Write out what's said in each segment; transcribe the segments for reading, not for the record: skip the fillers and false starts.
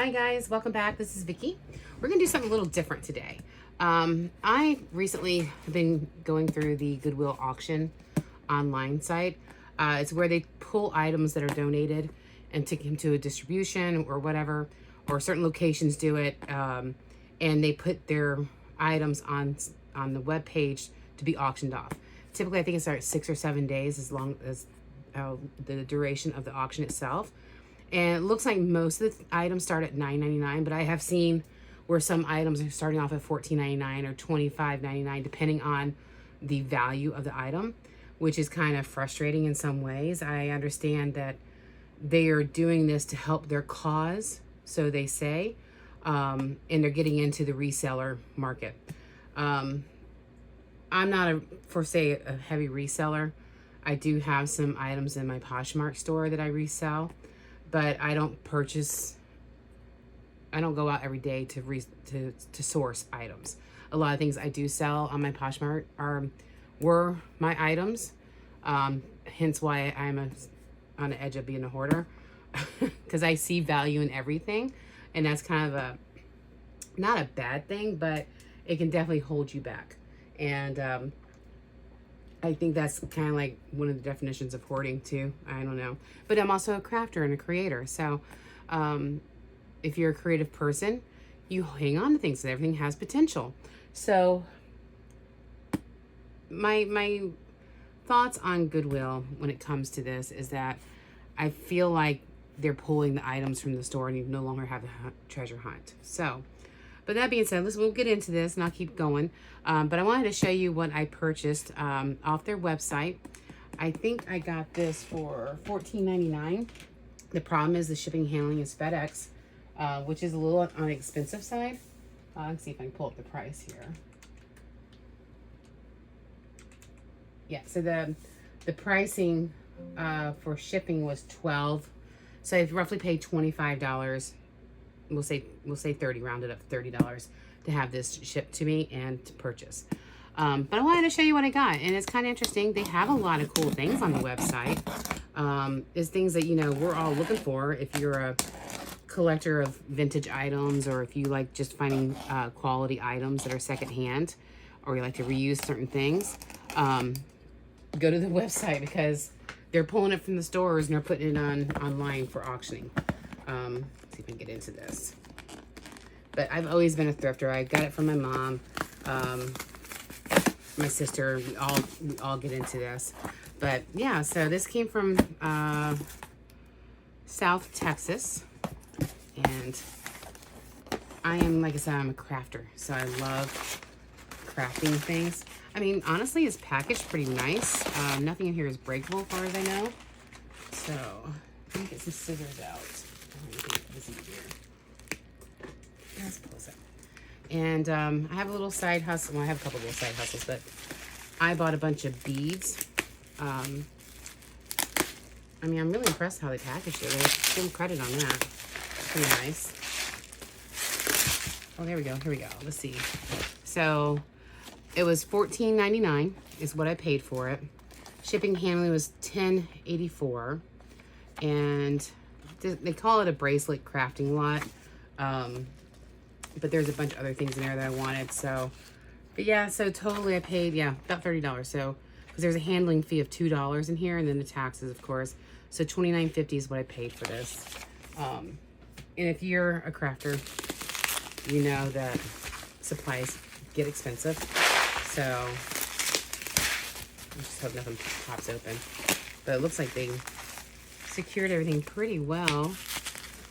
Hi guys, welcome back. This is Vicki. We're gonna do something a little different today. I recently have been going through the Goodwill Auction online site. It's where they pull items that are donated and take them to a distribution or whatever, or certain locations do it, and they put their items on the web page to be auctioned off. Typically, I think it starts 6 or 7 days, as long as the duration of the auction itself. And it looks like most of the items start at $9.99, but I have seen where some items are starting off at $14.99 or $25.99, depending on the value of the item, which is kind of frustrating in some ways. I understand that they are doing this to help their cause, so they say, and they're getting into the reseller market. I'm not a heavy reseller. I do have some items in my Poshmark store that I resell, but I don't go out every day to source items. A lot of things I do sell on my Poshmark were my items, hence why I'm on the edge of being a hoarder, because I see value in everything, and that's kind of not a bad thing, but it can definitely hold you back. And I think that's kind of like one of the definitions of hoarding too. I don't know. But I'm also a crafter and a creator. So if you're a creative person, you hang on to things, and everything has potential. So my thoughts on Goodwill when it comes to this is that I feel like they're pulling the items from the store and you no longer have a treasure hunt. So, but that being said, we'll get into this and I'll keep going. But I wanted to show you what I purchased off their website. I think I got this for $14.99. The problem is the shipping handling is FedEx, which is a little on the expensive side. Let's see if I can pull up the price here. Yeah, so the pricing for shipping was $12. So I've roughly paid $25. We'll say 30, rounded up to $30 to have this shipped to me and to purchase. But I wanted to show you what I got, and it's kind of interesting. They have a lot of cool things on the website. It's things that, you know, we're all looking for if you're a collector of vintage items, or if you like just finding quality items that are secondhand, or you like to reuse certain things. Go to the website, because they're pulling it from the stores and they're putting it online for auctioning. See if I can get into this. But I've always been a thrifter. I got it from my mom, my sister. We all get into this. But yeah, so this came from South Texas, and I am, like I said, I'm a crafter, so I love crafting things. I mean, honestly, it's packaged pretty nice. Nothing in here is breakable, as far as I know. So let me get some scissors out. This is easier. Let's pull this up. And I have a little side hustle. Well, I have a couple little side hustles, but I bought a bunch of beads. I mean, I'm really impressed how they packaged it. They give them credit on that. Pretty nice. Oh, there we go. Here we go. Let's see. So it was $14.99 is what I paid for it. Shipping and handling was $10.84, and they call it a bracelet crafting lot. But there's a bunch of other things in there that I wanted. So, but yeah, so totally I paid, yeah, about $30. So, because there's a handling fee of $2 in here, and then the taxes, of course. So $29.50 is what I paid for this. And if you're a crafter, you know that supplies get expensive. So I just hope nothing pops open. But it looks like they secured everything pretty well,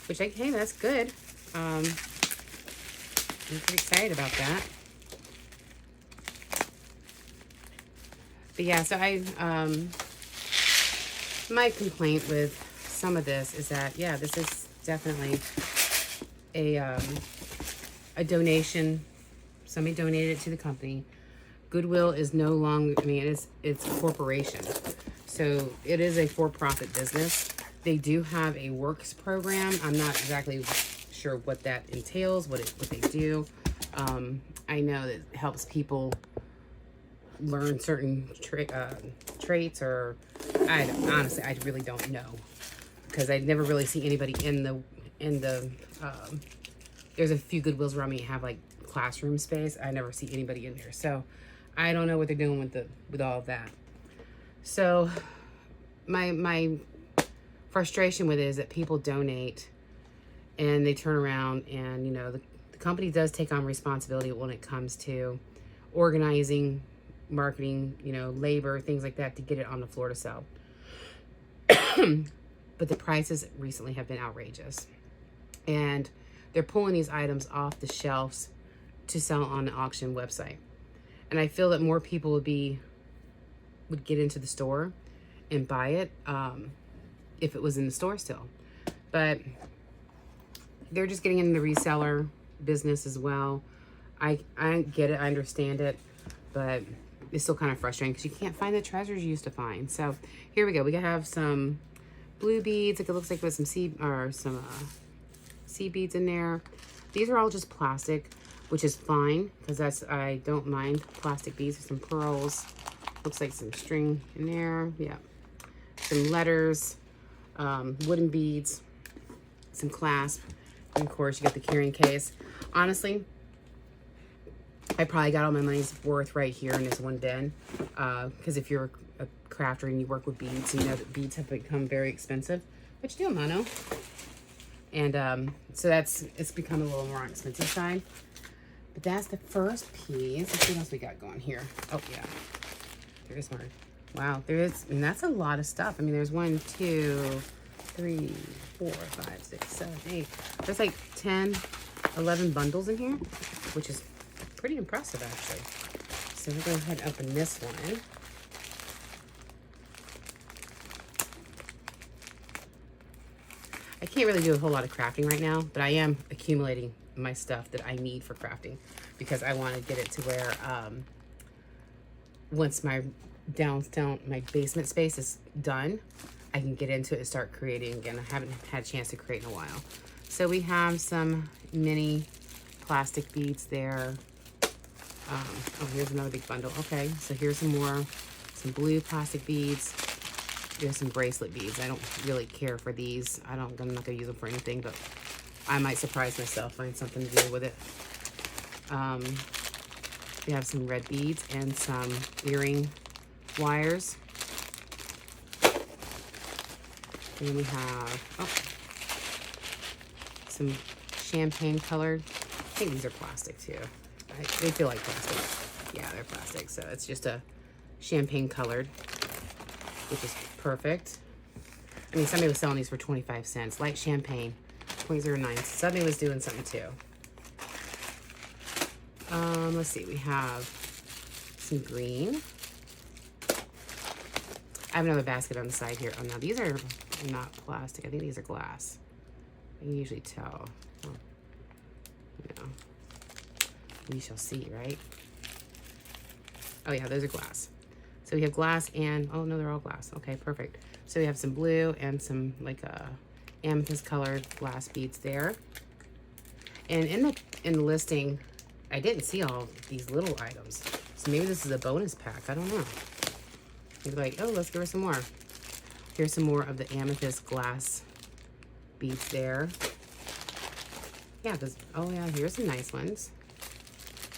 which, hey, that's good. I'm pretty excited about that. But yeah, so my complaint with some of this is that, yeah, this is definitely a donation. Somebody donated it to the company. Goodwill is no longer, I mean, it's a corporation. So it is a for-profit business. They do have a works program. I'm not exactly sure what that entails, what they do. I know that it helps people learn certain traits, or honestly, I really don't know, because I never really see anybody in in the, there's a few Goodwills around me have like classroom space. I never see anybody in there. So I don't know what they're doing with all of that. So my frustration with it is that people donate and they turn around and, you know, the company does take on responsibility when it comes to organizing, marketing, you know, labor, things like that to get it on the floor to sell. But the prices recently have been outrageous. And they're pulling these items off the shelves to sell on the auction website. And I feel that more people would get into the store and buy it if it was in the store still. But they're just getting into the reseller business as well. I get it, I understand it, but it's still kind of frustrating because you can't find the treasures you used to find. So here we go. We have some blue beads. Like it looks like with some sea beads in there. These are all just plastic, which is fine because I don't mind plastic beads. With some pearls. Looks like some string in there. Yeah, some letters, wooden beads, some clasp, and of course you got the carrying case. Honestly, I probably got all my money's worth right here in this one bin, because if you're a crafter and you work with beads, you know that beads have become very expensive, which do, Mono. And so it's become a little more on the expensive side. But that's the first piece. Let's see what else we got going here. Oh yeah, there's more. Wow, there is, and that's a lot of stuff. I mean, there's 1, 2, 3, 4, 5, 6, 7, 8. There's like 10, 11 bundles in here, which is pretty impressive actually. So we're going to go ahead and open this one. I can't really do a whole lot of crafting right now, but I am accumulating my stuff that I need for crafting because I want to get it to where once my my basement space is done, I can get into it and start creating again. I haven't had a chance to create in a while. So we have some mini plastic beads there. Oh, here's another big bundle. Okay, so here's some blue plastic beads. There's some bracelet beads. I don't really care for these. I'm not going to use them for anything, but I might surprise myself, find something to do with it. We have some red beads and some earring wires. And then we have some champagne colored. I think these are plastic too. They feel like plastic. Yeah, they're plastic. So it's just a champagne colored, which is perfect. I mean, somebody was selling these for 25 cents. Light champagne, 0.09. Somebody was doing something too. Let's see. We have some green. I have another basket on the side here. Oh, no, these are not plastic. I think these are glass. You can usually tell. Oh, yeah. We shall see, right? Oh, yeah, those are glass. So we have glass and, oh, no, they're all glass. Okay, perfect. So we have some blue and some, like, amethyst colored glass beads there. And in the listing, I didn't see all these little items. So maybe this is a bonus pack. I don't know. You're like, oh, let's give her some more. Here's some more of the amethyst glass beads there. Yeah, oh yeah, here's some nice ones.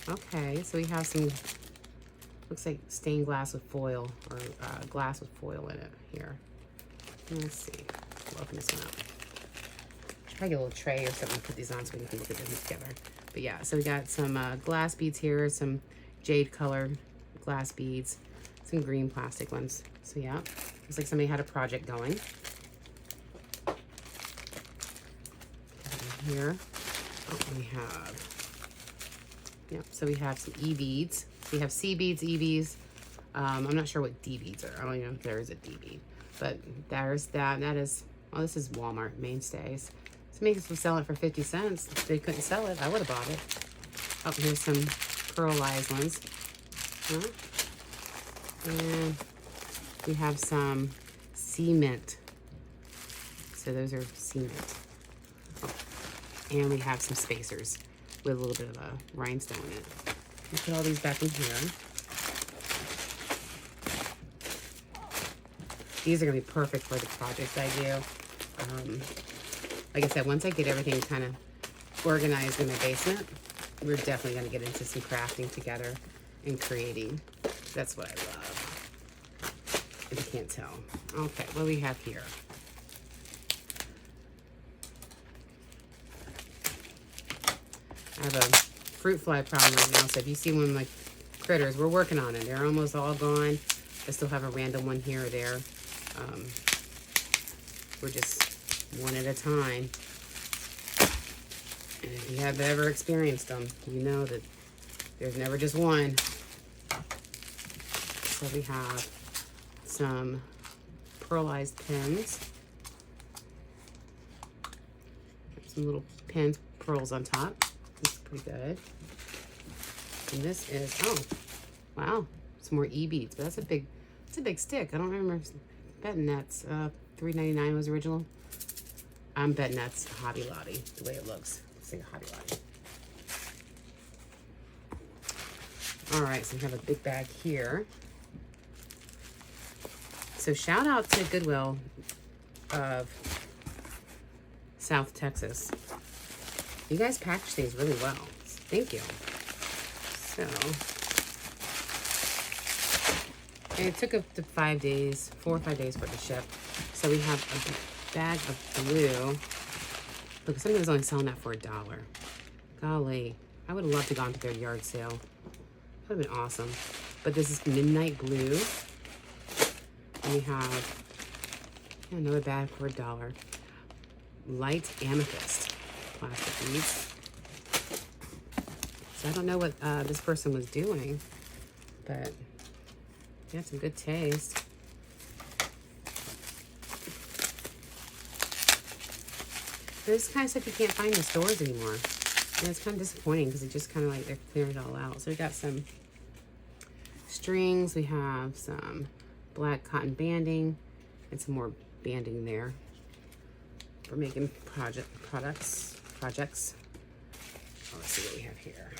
Okay, so we have some, looks like stained glass with foil, or glass with foil in it here. Let's see, we'll open this one up. Should probably get a little tray or something to put these on so we can look at them together. But yeah, so we got some glass beads here, some jade colored glass beads, some green plastic ones. So yeah, looks like somebody had a project going. Here, oh, we have, yep, so we have some E beads. We have C beads, E beads. I'm not sure what D beads are. I don't even know if there is a D bead. But there's that. That is, well, this is Walmart Mainstays. So maybe this was selling it for 50 cents. If they couldn't sell it, I would have bought it. Oh, here's some pearlized ones. Huh? And we have some cement. So those are cement. Oh. And we have some spacers with a little bit of a rhinestone in it. We put all these back in here. These are going to be perfect for the projects I do. Like I said, once I get everything kind of organized in my basement, we're definitely going to get into some crafting together and creating. That's what I love. If you can't tell. Okay, what do we have here? I have a fruit fly problem right now, so if you see one of my critters, we're working on it. They're almost all gone. I still have a random one here or there. We're just one at a time. And if you have ever experienced them, you know that there's never just one. So we have some pearlized pins. Some little pins, pearls on top. That's pretty good. And this is, oh, wow, some more e-beads. But that's a big stick. I don't remember. Betting that's $3.99 was original. I'm betting that's Hobby Lobby, the way it looks. Let's say Hobby Lobby. All right, so we have a big bag here. So shout out to Goodwill of South Texas. You guys package things really well. Thank you. So, and it took up to 5 days, 4 or 5 days for it to ship. So we have a bag of blue. Look, somebody was only selling that for $1. Golly, I would have loved to have gone to their yard sale. That would have been awesome. But this is midnight blue. And we have another bag for $1. Light amethyst plastic beads. So I don't know what this person was doing, but they had some good taste. This kind of stuff you can't find in the stores anymore. And it's kind of disappointing because it just kind of like they're clearing it all out. So we got some strings. We have some black cotton banding and some more banding there for making projects. Oh, let's see what we have here.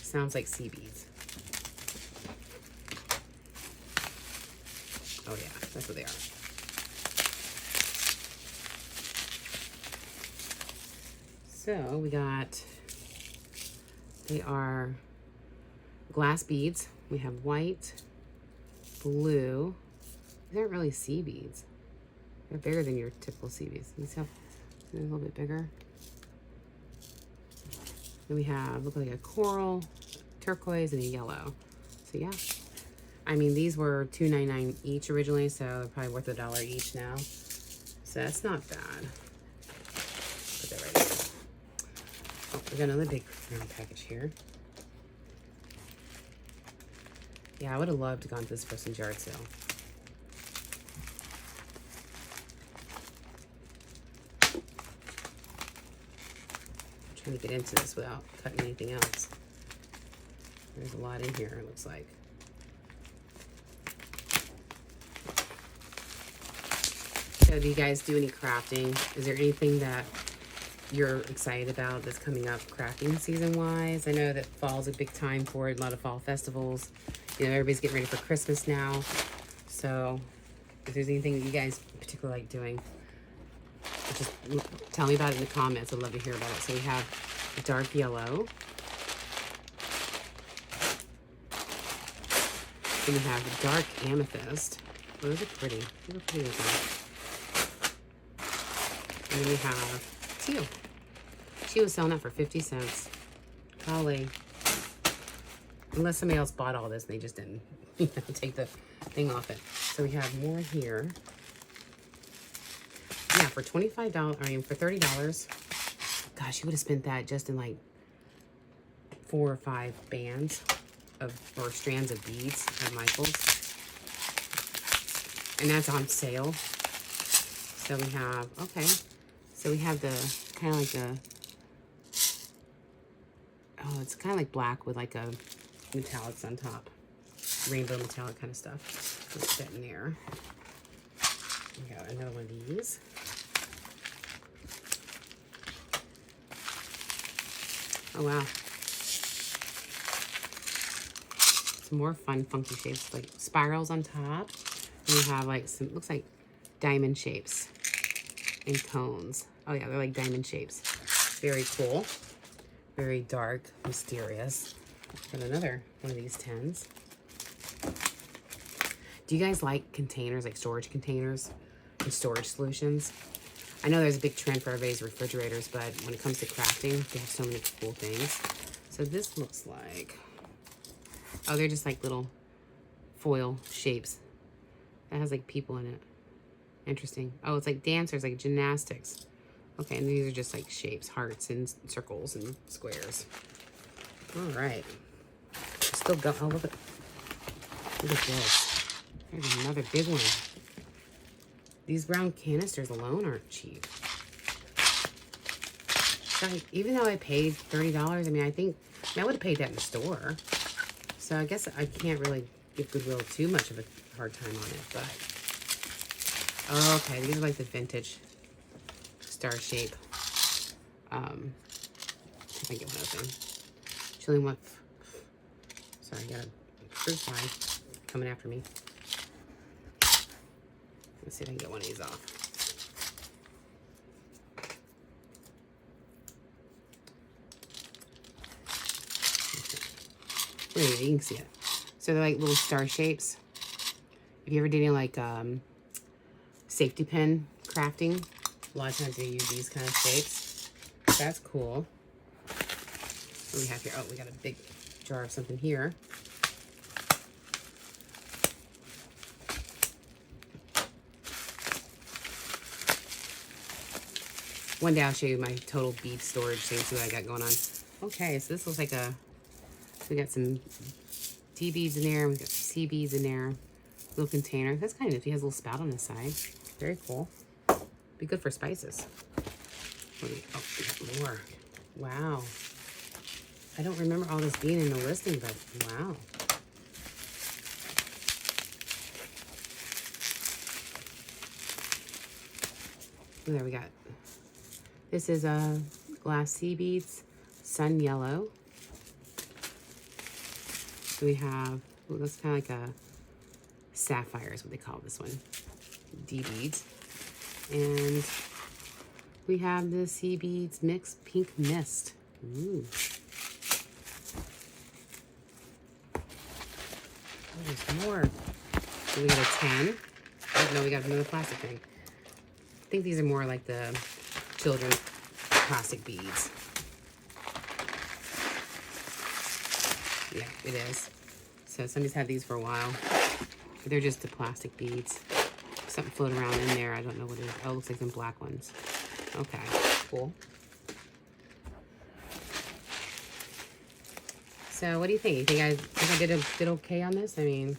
Sounds like sea beads. Oh yeah, that's what they are. So we got, they are glass beads. We have white, blue. These aren't really sea beads. They're bigger than your typical sea beads. These have, they're a little bit bigger. Then we have, look like a coral, turquoise, and a yellow. So yeah, I mean, these were $2.99 each originally, so they're probably worth $1 each now. So that's not bad. Put that right there. Oh, we got another big round package here. Yeah, I would have loved to gone to this person's yard sale. I'm trying to get into this without cutting anything else. There's a lot in here, it looks like. So do you guys do any crafting? Is there anything that you're excited about that's coming up crafting season wise? I know that fall's a big time for it, a lot of fall festivals. You know, everybody's getting ready for Christmas now. So if there's anything that you guys particularly like doing, just tell me about it in the comments. I'd love to hear about it. So we have a dark yellow. Then we have a dark amethyst. Oh, those are pretty. Those are pretty looking. And then we have teal. She was selling that for 50 cents. Golly. Unless somebody else bought all this and they just didn't take the thing off it. So we have more here. Yeah, for $25, I mean, for $30. Gosh, you would have spent that just in like 4 or 5 bands of, or strands of beads at Michael's. And that's on sale. So we have, okay. So we have the, kind of like the, oh, it's kind of like black with like a metallics on top. Rainbow metallic kind of stuff. Let's put that in there. We got another one of these. Oh, wow. Some more fun, funky shapes, like spirals on top. And we have like some, looks like diamond shapes and cones. Oh yeah, they're like diamond shapes. Very cool. Very dark, mysterious. Got another one of these tins. Do you guys like containers, like storage containers and storage solutions? I know there's a big trend for everybody's refrigerators, but when it comes to crafting, they have so many cool things. So this looks like, oh, they're just like little foil shapes. That has like people in it. Interesting. Oh, it's like dancers, like gymnastics. Okay, and these are just like shapes, hearts and circles and squares. All right. Still go. Oh, look at this. There's another big one. These brown canisters alone aren't cheap. So even though I paid $30, I mean, I would have paid that in the store. So I guess I can't really give Goodwill too much of a hard time on it, but. Okay, these are like the vintage star shape. See if I can get one of them. Chilling one. Sorry, I got a fruit fly coming after me. Let's see if I can get one of these off. Okay. Wait, you can see it. So they're like little star shapes. If you ever did any like safety pin crafting, a lot of times they use these kind of shapes. That's cool. What do we have here? Oh, we got a big jar of something here. One day I'll show you my total bead storage thing, see what I got going on. Okay, so this looks like a, we got some D beads in there, we got some C beads in there. Little container. That's kind of nifty. It has a little spout on the side. Very cool. Be good for spices. Oh, we got more. Wow. I don't remember all this being in the listing, but wow. And there we got. This is glass sea beads, sun yellow. So we have, well, that's kind of like a sapphire is what they call this one. D beads. And we have the sea beads mixed pink mist. Ooh. Oh, there's more. So we got a 10. Oh, no, we got another plastic thing. I think these are more like the children's plastic beads. Yeah, it is. So somebody's had these for a while. But they're just the plastic beads. Something floating around in there. I don't know what it is. Oh, it looks like some black ones. Okay, cool. So what do you think? You think I did okay on this? I mean,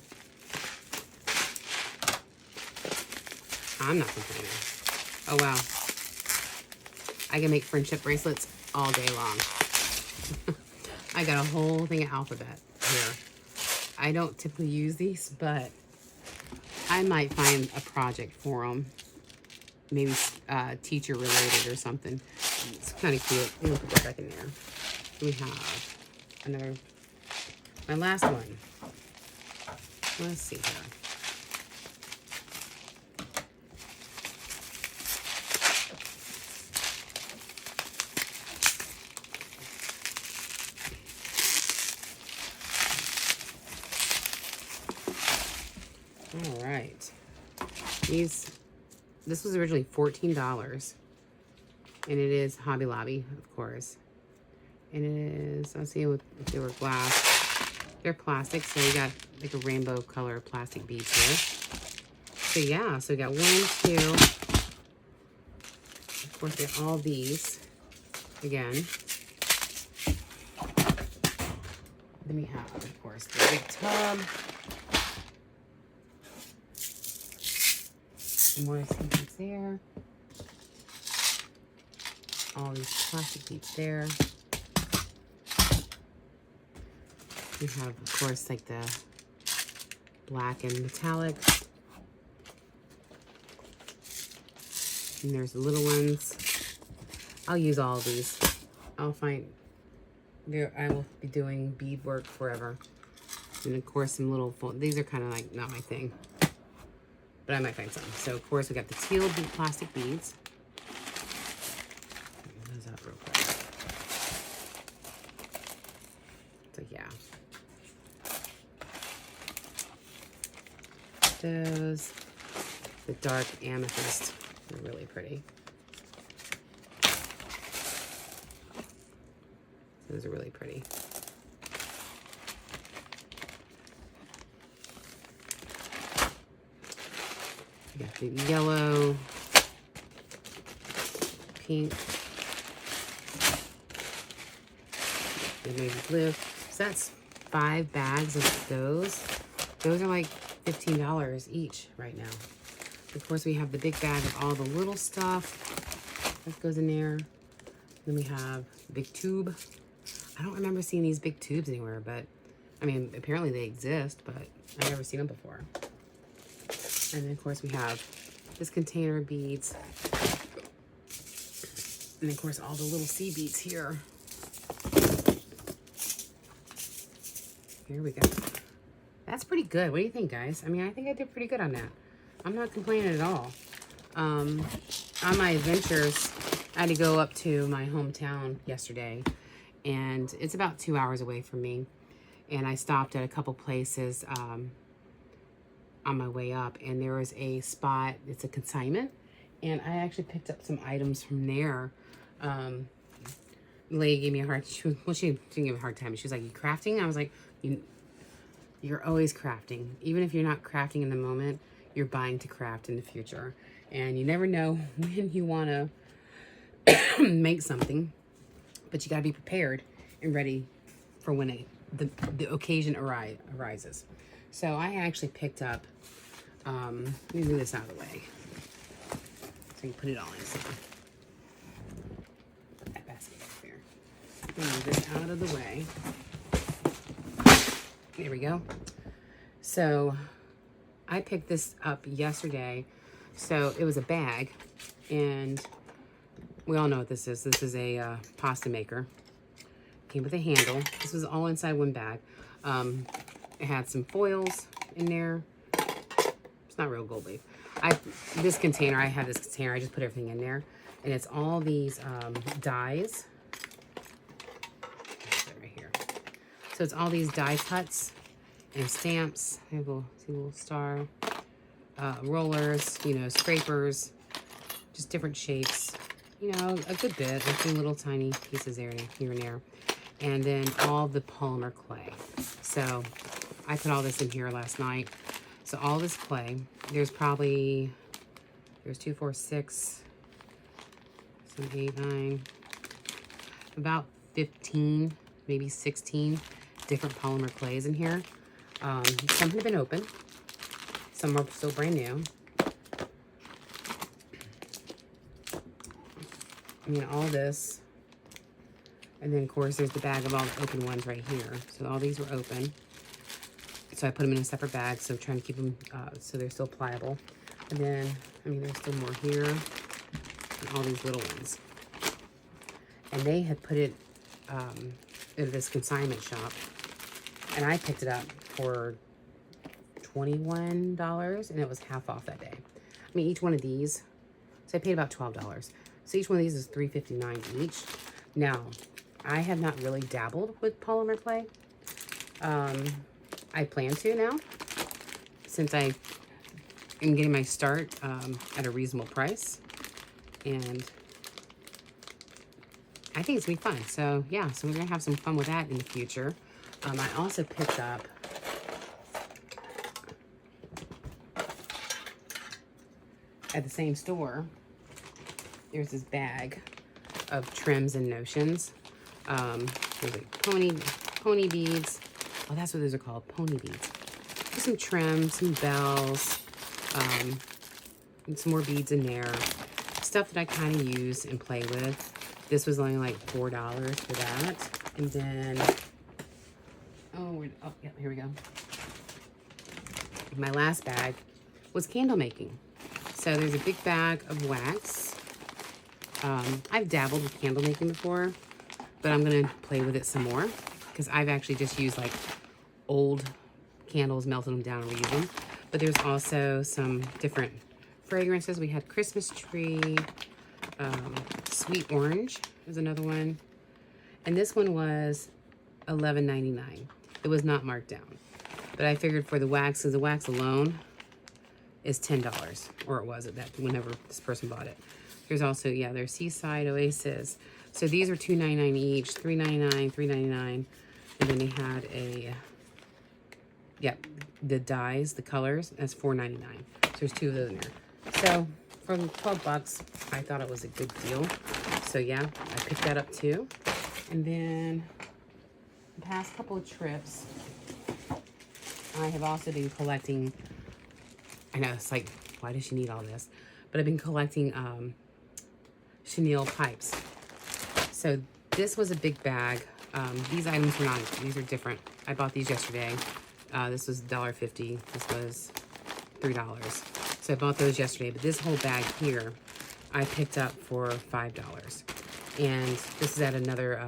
I'm not complaining. Oh wow. I can make friendship bracelets all day long. I got a whole thing of alphabet here. I don't typically use these, but I might find a project for them. Maybe teacher related or something. It's kind of cute. I'm gonna put that back in there. We have another, my last one. Let's see here. All right. This was originally $14, and it is Hobby Lobby, of course. And it is, I'll see if they were glass. They're plastic, so we got like a rainbow color plastic beads here. So yeah, so we got 1, 2. Of course, we got all these again. Then we have, of course, the big tub. More beads there. All these plastic beads there. We have, of course, like the black and metallic. And there's the little ones. I'll use all of these. I'll find, I will be doing bead work forever. And of course, some little, these are kind of like not my thing. But I might find some. So, of course, we got the teal plastic beads. those up real quick. So yeah. Those, the dark amethyst, they're really pretty. Those are really pretty. You got the yellow, pink, the navy blue. So that's 5 bags of those. Those are like $15 each right now. Of course, we have the big bag of all the little stuff that goes in there. Then we have the big tube. I don't remember seeing these big tubes anywhere, but I mean, apparently they exist, but I've never seen them before. And then, of course, we have this container of beads. And, of course, all the little sea beads here. Here we go. That's pretty good. What do you think, guys? I mean, I think I did pretty good on that. I'm not complaining at all. On my adventures, I had to go up to my hometown yesterday, and it's about 2 hours away from me. And I stopped at a couple places on my way up, and there was a spot, it's a consignment, and I actually picked up some items from there. The lady gave me a hard, she didn't give me a hard time. She was like, "You crafting?" I was like, you're always crafting. Even if you're not crafting in the moment, you're buying to craft in the future. And you never know when you want to make something, but you got to be prepared and ready for when the occasion arises. So I actually picked up, let me move this out of the way so you can put it all inside. Put that basket right there. Move this out of the way. There we go. So I picked this up yesterday. So it was a bag, and we all know what this is. This is a pasta maker. Came with a handle. This was all inside one bag. It had some foils in there. It's not real gold leaf. I had this container. I just put everything in there, and it's all these dies. Right here. So it's all these die cuts and stamps. I have a little star. Rollers, you know, scrapers, just different shapes. You know, a good bit. A few little tiny pieces there, here and there. And then all the polymer clay. So I put all this in here last night. So all this clay, there's 2, 4, 6, 7, 8, 9, about 15, maybe 16 different polymer clays in here. Some have been open. Some are still brand new. I mean, all this. And then, of course, there's the bag of all the open ones right here. So all these were open. So I put them in a separate bag. So I'm trying to keep them so they're still pliable. And then, I mean, there's still more here. And all these little ones. And they had put it in this consignment shop. And I picked it up for $21, and it was half off that day. I mean, each one of these, so I paid about $12. So each one of these is $3.59 each. Now, I have not really dabbled with polymer clay. I plan to now, since I am getting my start at a reasonable price, and I think it's gonna be fun. So yeah, so we're gonna have some fun with that in the future. I also picked up at the same store, there's this bag of trims and notions. There's like pony beads. Oh, that's what those are called, pony beads. There's some trim, some bells, and some more beads in there. Stuff that I kind of use and play with. This was only like $4 for that. And then, oh yeah, here we go. My last bag was candle making. So there's a big bag of wax. I've dabbled with candle making before, but I'm gonna play with it some more because I've actually just used like old candles, melted them down and reused them. But there's also some different fragrances. We had Christmas tree, Sweet Orange is another one. And this one was $11.99. It was not marked down. But I figured for the wax, because the wax alone is $10. Or it was at that whenever this person bought it. There's also, yeah, there's Seaside Oasis. So these are $2.99 each, $3.99, $3.99. And then they had a, yep, the dyes, the colors, that's $4.99. So there's two of those in there. So for 12 bucks, I thought it was a good deal. So yeah, I picked that up too. And then the past couple of trips, I have also been collecting, I know it's like, why does she need all this? But I've been collecting chenille pipes. So this was a big bag. These items were not, these are different. I bought these yesterday. This was $1.50. This was $3. So I bought those yesterday, but this whole bag here, I picked up for $5. And this is at another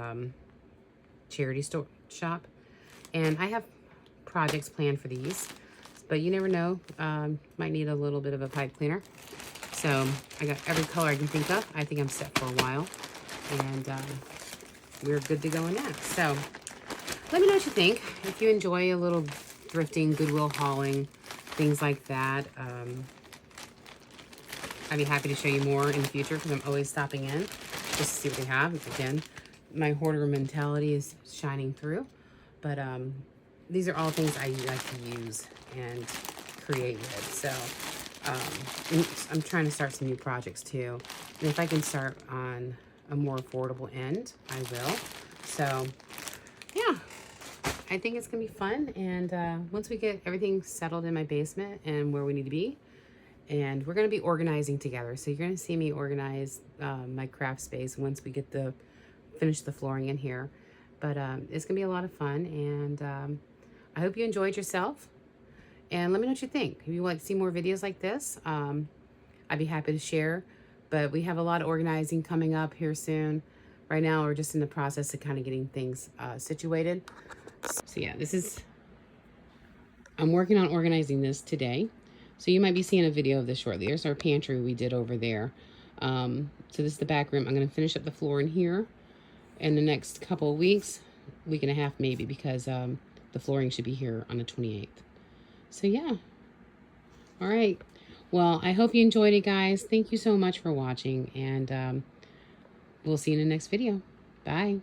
charity store shop. And I have projects planned for these, but you never know. Might need a little bit of a pipe cleaner. So I got every color I can think of. I think I'm set for a while. And we're good to go in that. So let me know what you think. If you enjoy a little thrifting, Goodwill hauling, things like that. I'd be happy to show you more in the future because I'm always stopping in just to see what they have. Again, my hoarder mentality is shining through. But these are all things I like to use and create with. So I'm trying to start some new projects too. And if I can start on a more affordable end, I will. So yeah, I think it's gonna be fun. And once we get everything settled in my basement and where we need to be, and we're gonna be organizing together. So you're gonna see me organize my craft space once we get finish the flooring in here. But it's gonna be a lot of fun, and I hope you enjoyed yourself. And let me know what you think. If you want to see more videos like this, I'd be happy to share. But we have a lot of organizing coming up here soon. Right now, we're just in the process of kind of getting things situated. So yeah, I'm working on organizing this today. So you might be seeing a video of this shortly. There's our pantry we did over there. So this is the back room. I'm going to finish up the floor in here in the next couple of weeks, week and a half maybe, because the flooring should be here on the 28th. So yeah. All right. Well, I hope you enjoyed it, guys. Thank you so much for watching, and we'll see you in the next video. Bye.